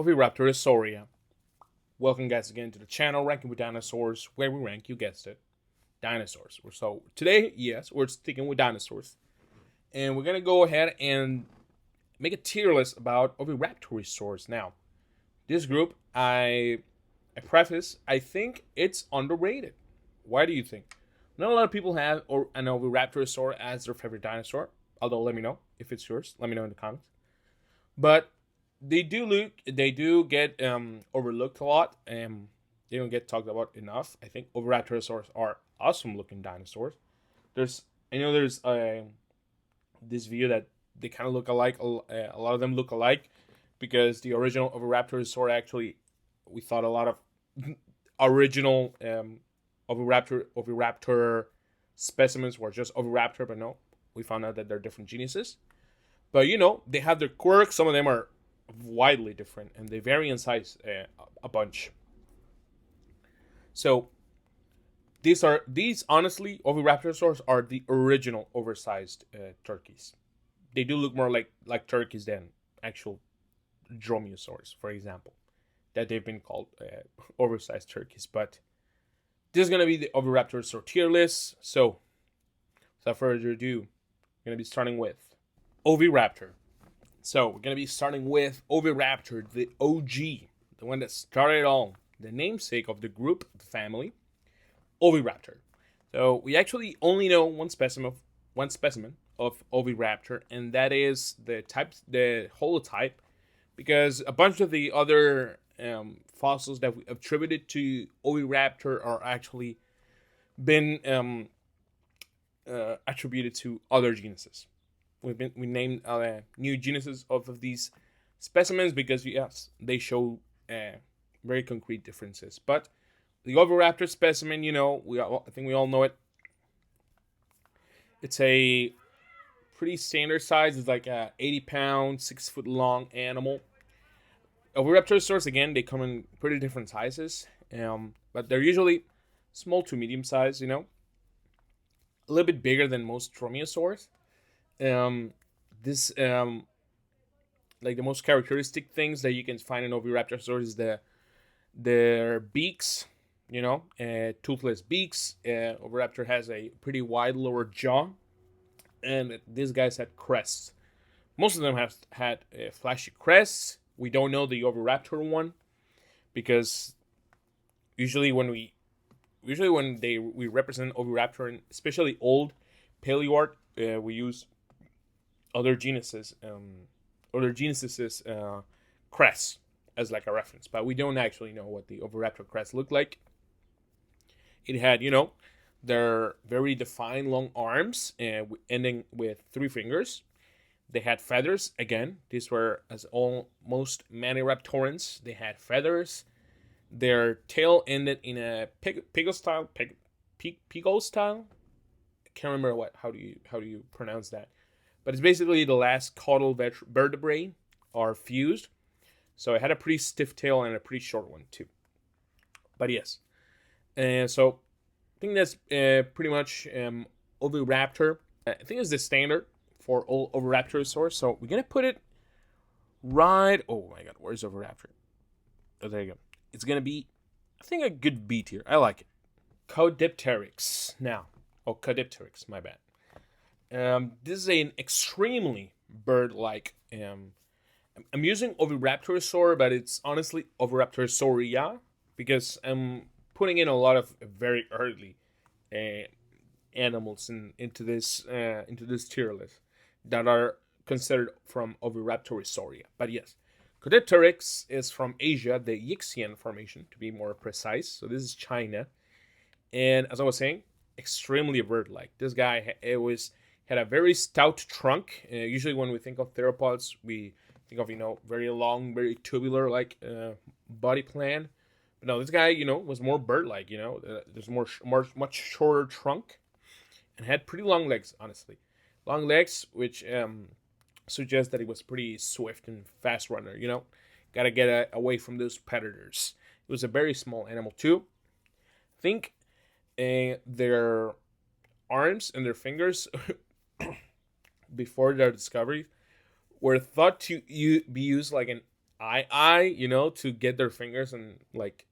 Oviraptorisauria. Welcome guys again to the channel, Ranking with Dinosaurs, where we rank, you guessed it, dinosaurs. So today, yes, we're sticking with dinosaurs. And we're going to go ahead and make a tier list about Oviraptorisaurs. Now, this group, I preface, I think it's underrated. Why do you think? Not a lot of people have an Oviraptorisaur as their favorite dinosaur. Although, let me know if it's yours. Let me know in the comments. But they do get overlooked a lot, and they don't get talked about enough. I think Oviraptorisaurs are awesome looking dinosaurs. I know there's this view that they kind of look alike. A lot of them look alike because the original Oviraptorisaur, actually, we thought a lot of original Oviraptor specimens were just Oviraptor, but no, we found out that they're different genuses. But you know, they have their quirks. Some of them are widely different, and they vary in size a bunch. So these honestly, Oviraptorisaurs are the original oversized turkeys. They do look more like turkeys than actual dromaeosaurs, for example, that they've been called oversized turkeys. But this is gonna be the Oviraptorisaur tier list. So without further ado, I'm gonna be starting with Oviraptor. So we're going to be starting with Oviraptor, the OG, the one that started it all, the namesake of the group, the family, Oviraptor. So we actually only know one specimen of Oviraptor, and that is the holotype, because a bunch of the other fossils that we attributed to Oviraptor are actually been attributed to other genuses. We named new genuses of these specimens because, yes, they show very concrete differences. But the Oviraptor specimen, you know, I think we all know it. It's a pretty standard size. It's like a 80-pound, 6-foot long animal. Oviraptorisaurs, again, they come in pretty different sizes, but they're usually small to medium size. You know, a little bit bigger than most dromaeosaurs. Like the most characteristic things that you can find in Oviraptorisaurs is their beaks, you know, toothless beaks. Oviraptor has a pretty wide lower jaw, and these guys had crests. Most of them have had flashy crests. We don't know the Oviraptor one because usually when we represent Oviraptor, and especially old paleoart, we use other genuses crests as like a reference, but we don't actually know what the Oviraptor crest looked like. It had, you know, their very defined long arms, ending with 3 fingers. They had feathers. Again, these were, as almost many raptorans, they had feathers. Their tail ended in a pigo style. I can't remember how do you pronounce that. But it's basically the last caudal vertebrae are fused. So it had a pretty stiff tail and a pretty short one too. But yes. And so I think that's pretty much Oviraptor. I think it's the standard for all Oviraptorisaurs. So we're going to put it right... Oh my god, where's Oviraptor? Oh, there you go. It's going to be, I think, a good B tier. I like it. CAUDIPTERYX. Now. Oh, CAUDIPTERYX, my bad. This is an extremely bird-like. I'm using Oviraptorisaur, but it's honestly Oviraptorisauria because I'm putting in a lot of very early animals into this tier list that are considered from Oviraptorisauria. But yes, CAUDIPTERYX is from Asia, the Yixian formation to be more precise. So this is China, and as I was saying, extremely bird-like. This guy had a very stout trunk. Usually when we think of theropods, we think of, you know, very long, very tubular like body plan. But no, this guy, you know, was more bird-like. You know, there's much shorter trunk, and had pretty long legs. Honestly, long legs, which suggests that he was pretty swift and fast runner. You know, gotta get away from those predators. It was a very small animal too. I think their arms and their fingers before their discovery were thought to be used like an you know, to get their fingers and like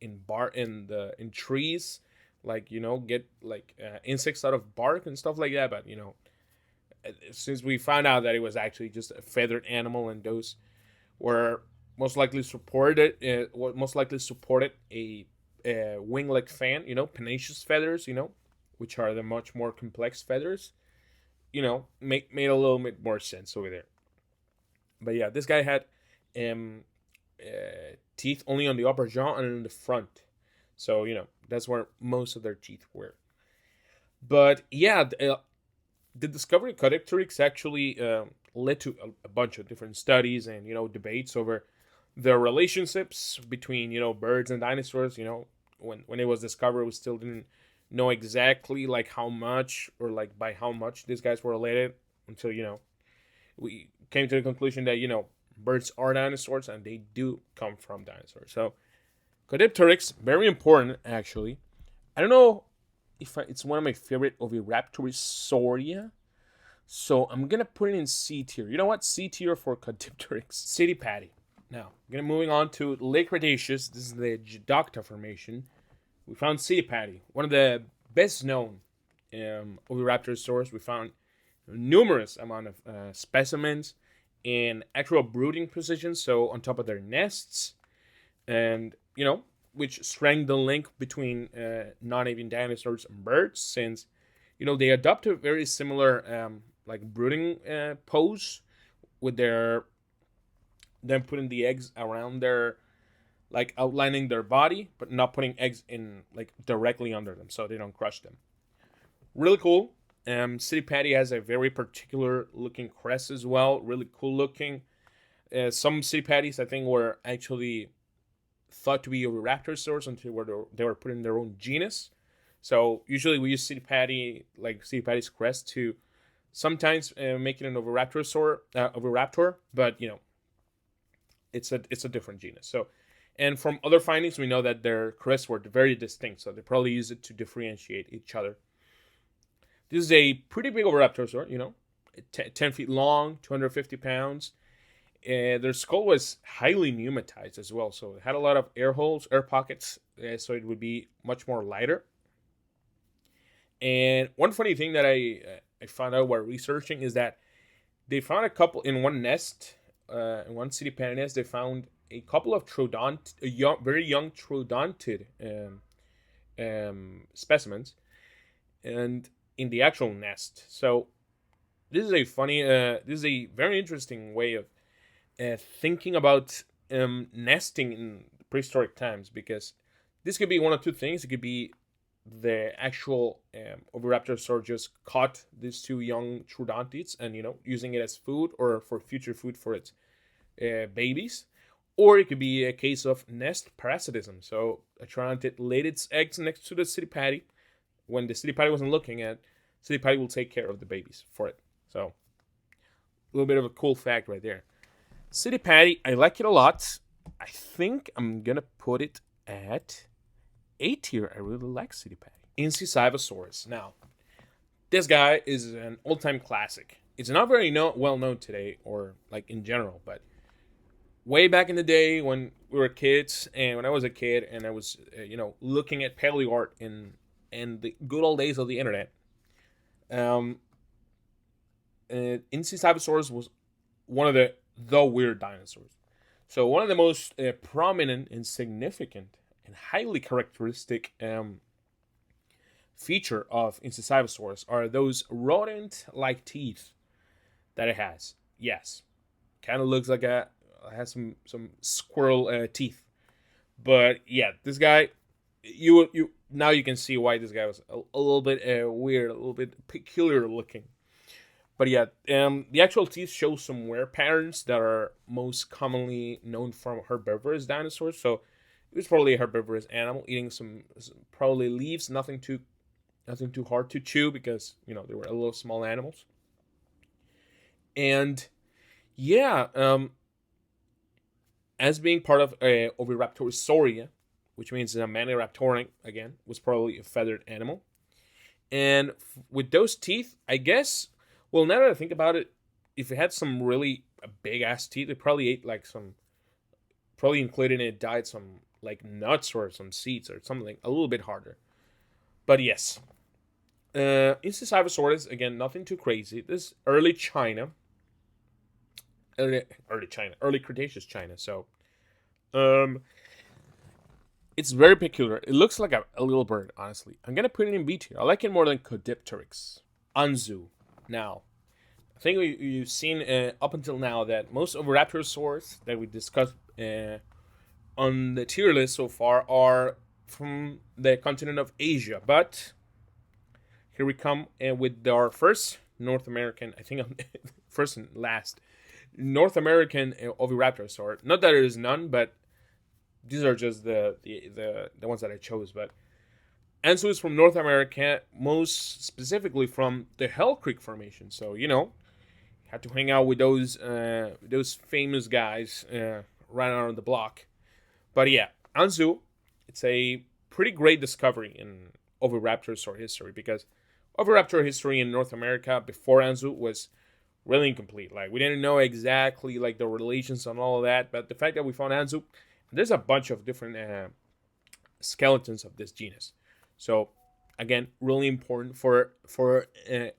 in trees, like, you know, get like insects out of bark and stuff like that. But you know, since we found out that it was actually just a feathered animal, and those were most likely supported a wing-like fan, you know, pennaceous feathers, you know, which are the much more complex feathers, you know, made a little bit more sense over there. But yeah, this guy had teeth only on the upper jaw and in the front, so you know that's where most of their teeth were. But yeah, the discovery of Caudipteryx actually led to a bunch of different studies and, you know, debates over the relationships between, you know, birds and dinosaurs. You know, when it was discovered, we still didn't know exactly like how much or like by how much these guys were related, until, you know, we came to the conclusion that, you know, birds are dinosaurs and they do come from dinosaurs. So Caudipteryx, very important actually. I don't know if it's one of my favorite Oviraptorisauria. So I'm gonna put it in C tier. You know what? C tier for Caudipteryx. CITIPATI. Now, moving on to late Cretaceous. This is the Geoducta Formation. We found CITIPATI, one of the best known Oviraptorosaurs. We found numerous amount of specimens in actual brooding positions, so on top of their nests, and you know, which strengthened the link between non-avian dinosaurs and birds, since you know they adopt a very similar like brooding pose, with them putting the eggs around their, like outlining their body, but not putting eggs in like directly under them, so they don't crush them. Really cool. CITIPATI has a very particular looking crest as well, really cool looking. Some CITIPATIs I think were actually thought to be Oviraptorosaurs until they were put in their own genus. So usually we use CITIPATI's crest to sometimes make it an Oviraptor, but you know, it's a different genus. So, and from other findings, we know that their crests were very distinct, so they probably use it to differentiate each other. This is a pretty big Oviraptorosaur, you know, 10 feet long, 250 pounds. Their skull was highly pneumatized as well, so it had a lot of air holes, air pockets, so it would be much more lighter. And one funny thing that I found out while researching is that they found a couple in one nest, in one CITIPATI nest. They found a couple of very young troodontid specimens, and in the actual nest. So this is a very interesting way of thinking about nesting in prehistoric times, because this could be one of two things. It could be the actual Oviraptorosaur just caught these two young troodontids and, you know, using it as food or for future food for its babies, or it could be a case of nest parasitism. So a troodontid laid its eggs next to the CITIPATI. When the CITIPATI wasn't looking at, CITIPATI will take care of the babies for it. So a little bit of a cool fact right there. CITIPATI, I like it a lot. I think I'm gonna put it at A tier. I really like CITIPATI. INCISIVOSAURUS. Now, this guy is an old-time classic. It's not very well known today, or like in general, but way back in the day when we were kids, and when I was a kid, and I was you know, looking at paleo art in the good old days of the internet, INCISIVOSAURUS was one of the weird dinosaurs. So one of the most prominent and significant and highly characteristic feature of INCISIVOSAURUS are those rodent-like teeth that it has. Yes, kind of looks like it has some squirrel teeth. But yeah, this guy, you now you can see why this guy was a little bit weird, a little bit peculiar looking. But yeah, the actual teeth show some wear patterns that are most commonly known from herbivorous dinosaurs. So it was probably a herbivorous animal eating some probably leaves, nothing too hard to chew, because you know they were a little small animals. And yeah, as being part of Oviraptorisauria, which means a maniraptoran, again, was probably a feathered animal. And with those teeth, I guess, well, now that I think about it, if it had some really big ass teeth, it probably ate like some probably included in it died some like nuts or some seeds or something a little bit harder. But yes, Incisivosaurus, again, nothing too crazy. This is early China, early Cretaceous China. So, it's very peculiar. It looks like a little bird, honestly. I'm gonna put it in B tier. I like it more than CAUDIPTERYX. ANZU. Now, I think you've seen up until now that most Oviraptorosaurs that we discussed on the tier list so far are from the continent of Asia. But here we come with our first North American, I think first and last, North American Oviraptorosaur. Not that there is none, but these are just the ones that I chose. But ANZU is from North America, most specifically from the Hell Creek Formation. So, had to hang out with those famous guys right around the block. But yeah, ANZU, it's a pretty great discovery in Oviraptorosaur history, because Oviraptor history in North America before ANZU was really incomplete. Like, we didn't know exactly like the relations and all of that, but the fact that we found ANZU, there's a bunch of different skeletons of this genus. So again, really important for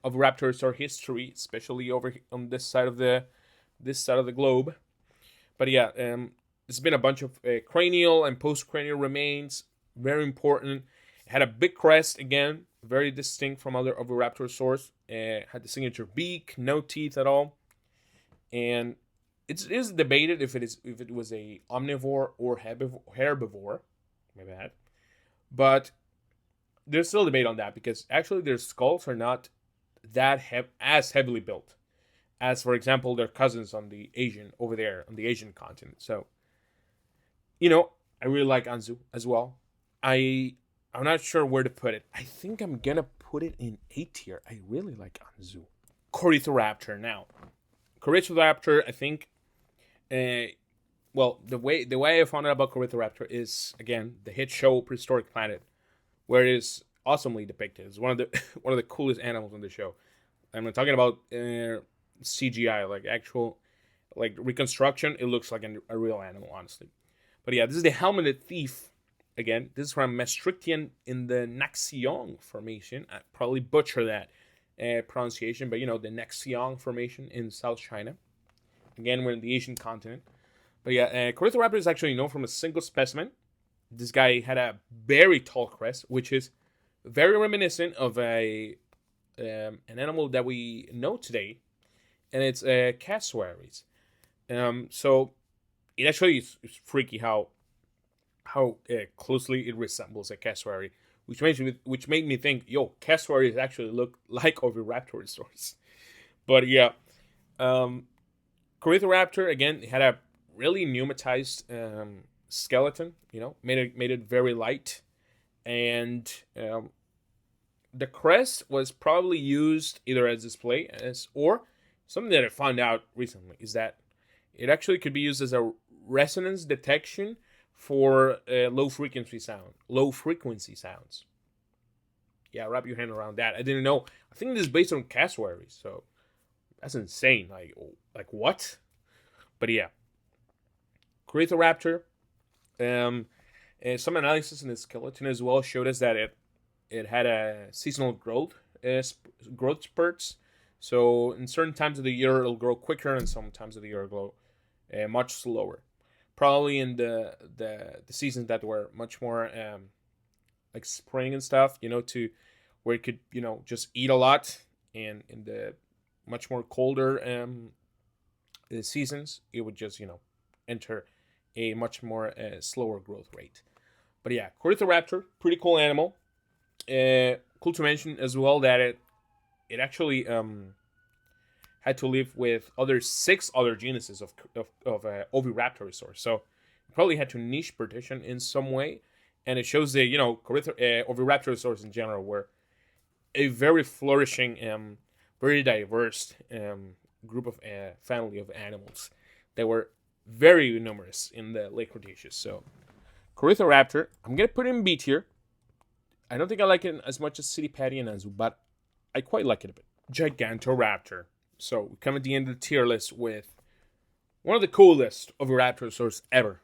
Oviraptorosaur history, especially over on this side of the globe. But yeah, there's been a bunch of cranial and post-cranial remains, very important. It had a big crest, again, very distinct from other Oviraptorosaurs. Had the signature beak, no teeth at all, and it is debated if it was a omnivore or herbivore. My bad, but there's still debate on that, because actually their skulls are not that as heavily built as, for example, their cousins on the Asian continent. So, I really like ANZU as well. I'm not sure where to put it. I think I'm gonna put it in A tier. I really like ANZU. CORYTHORAPTOR now. CORYTHORAPTOR, I think. Well, the way I found out about CORYTHORAPTOR is, again, the hit show Prehistoric Planet, where it is awesomely depicted. It's one of the coolest animals on the show. I'm talking about CGI, like actual, like reconstruction. It looks like a real animal, honestly. But yeah, this is the helmeted thief. Again, this is from Maastrichtian in the Naxiong Formation. I probably butcher that pronunciation, but the Naxiong Formation in South China. Again, we're in the Asian continent. But yeah, CORYTHORAPTOR is actually known from a single specimen. This guy had a very tall crest, which is very reminiscent of an animal that we know today, and it's cassowaries. So it actually is freaky how closely it resembles a cassowary, which made me think, cassowaries actually look like Oviraptorisaurs. But yeah, CORYTHORAPTOR, again, had a really pneumatized skeleton, made it very light, and the crest was probably used either as display or something that I found out recently is that it actually could be used as a resonance detection for low frequency sounds. Yeah, wrap your hand around that. I didn't know. I think this is based on cassowaries, so that's insane. Like what? But yeah, CORYTHORAPTOR. Some analysis in the skeleton as well showed us that it had a seasonal growth spurts. So in certain times of the year it'll grow quicker, and some times of the year it'll grow much slower. Probably in the seasons that were much more like spring and stuff, to where it could just eat a lot, and in the much more colder seasons it would just enter a much more slower growth rate. But yeah, CORYTHORAPTOR, pretty cool animal. Cool to mention as well that it actually had to live with 6 other genuses of Oviraptorisaurs. So it probably had to niche partition in some way, and it shows that Oviraptorisaurs in general were a very flourishing, very diverse group of family of animals that were very numerous in the late Cretaceous. So CORYTHORAPTOR, I'm gonna put it in B tier. I don't think I like it as much as CITIPATI and ANZU, but I quite like it a bit. GIGANTORAPTOR. So we come at the end of the tier list with one of the coolest Oviraptorosaurs ever.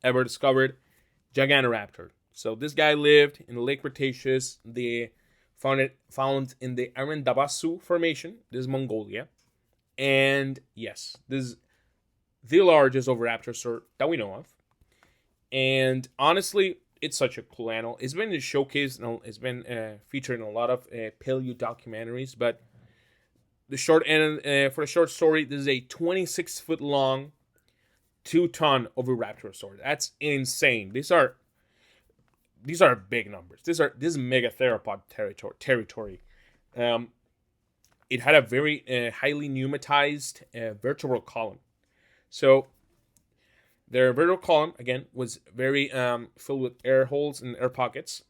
ever discovered, Gigantoraptor. So this guy lived in the late Cretaceous. They found in the Arandabasu Formation. This is Mongolia. And yes, this is the largest Oviraptorosaur that we know of. And honestly, it's such a cool animal. It's been showcased. It's been featured in a lot of paleo documentaries. But the short end for the short story, this is a 26-foot long, 2-ton Oviraptorosaur. That's insane. These are big numbers. This is megatheropod territory. It had a very highly pneumatized vertebral column. So their vertebral column, again, was very filled with air holes and air pockets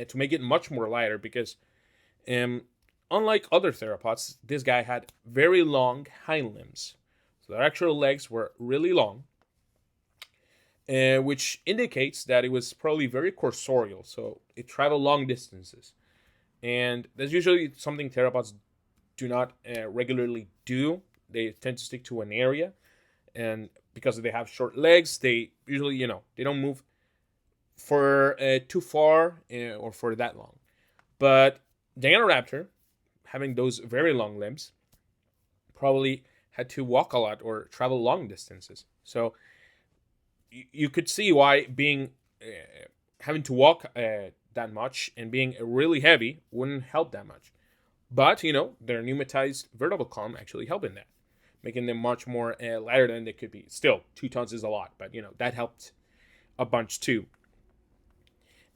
to make it much more lighter because unlike other theropods, this guy had very long hind limbs. So their actual legs were really long, which indicates that it was probably very cursorial. So it traveled long distances. And that's usually something theropods do not regularly do. They tend to stick to an area. And because they have short legs, they usually, they don't move for too far or for that long. But Gigantoraptor, having those very long limbs, probably had to walk a lot or travel long distances. So you could see why having to walk that much and being really heavy wouldn't help that much. But, their pneumatized vertebral column actually helped in that, making them much more lighter than they could be. Still, 2 tons is a lot, but, that helped a bunch too.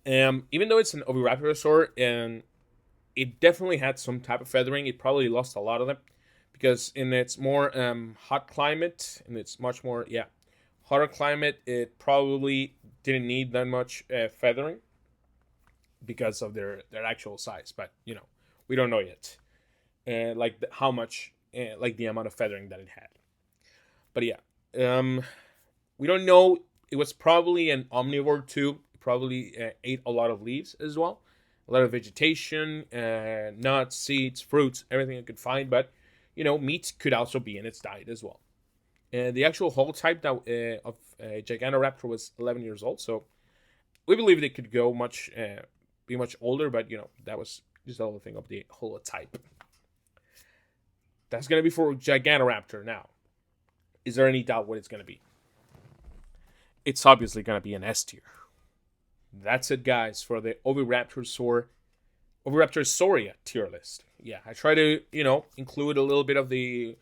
Even though it's an Oviraptorosaur, and it definitely had some type of feathering, it probably lost a lot of them, because in its more hot climate, and it's much more, hotter climate, it probably didn't need that much feathering because of their actual size. But, we don't know yet, how much, the amount of feathering that it had. But we don't know. It was probably an omnivore too. It probably ate a lot of leaves as well, a lot of vegetation, nuts, seeds, fruits, everything it could find. But meat could also be in its diet as well. The actual whole type of Gigantoraptor was 11 years old, so we believe they could go be much older. But that was just the whole thing of the holotype. That's going to be for Gigantoraptor. Now, is there any doubt what it's going to be? It's obviously going to be an S tier. That's it, guys, for the Oviraptorisauria tier list. Yeah, I try to, include a little bit of the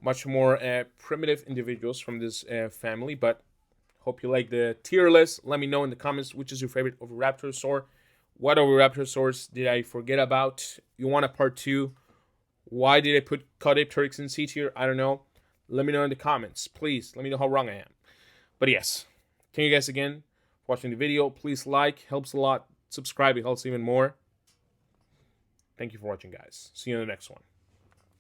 much more primitive individuals from this family, but hope you like the tier list. Let me know in the comments which is your favorite Oviraptorosaur. What Oviraptorosaurs did I forget about? You want a part 2? Why did I put CAUDIPTERYX in C tier? I don't know. Let me know in the comments. Please, let me know how wrong I am. But yes, thank you guys again for watching the video. Please like, helps a lot. Subscribe, it helps even more. Thank you for watching, guys. See you in the next one.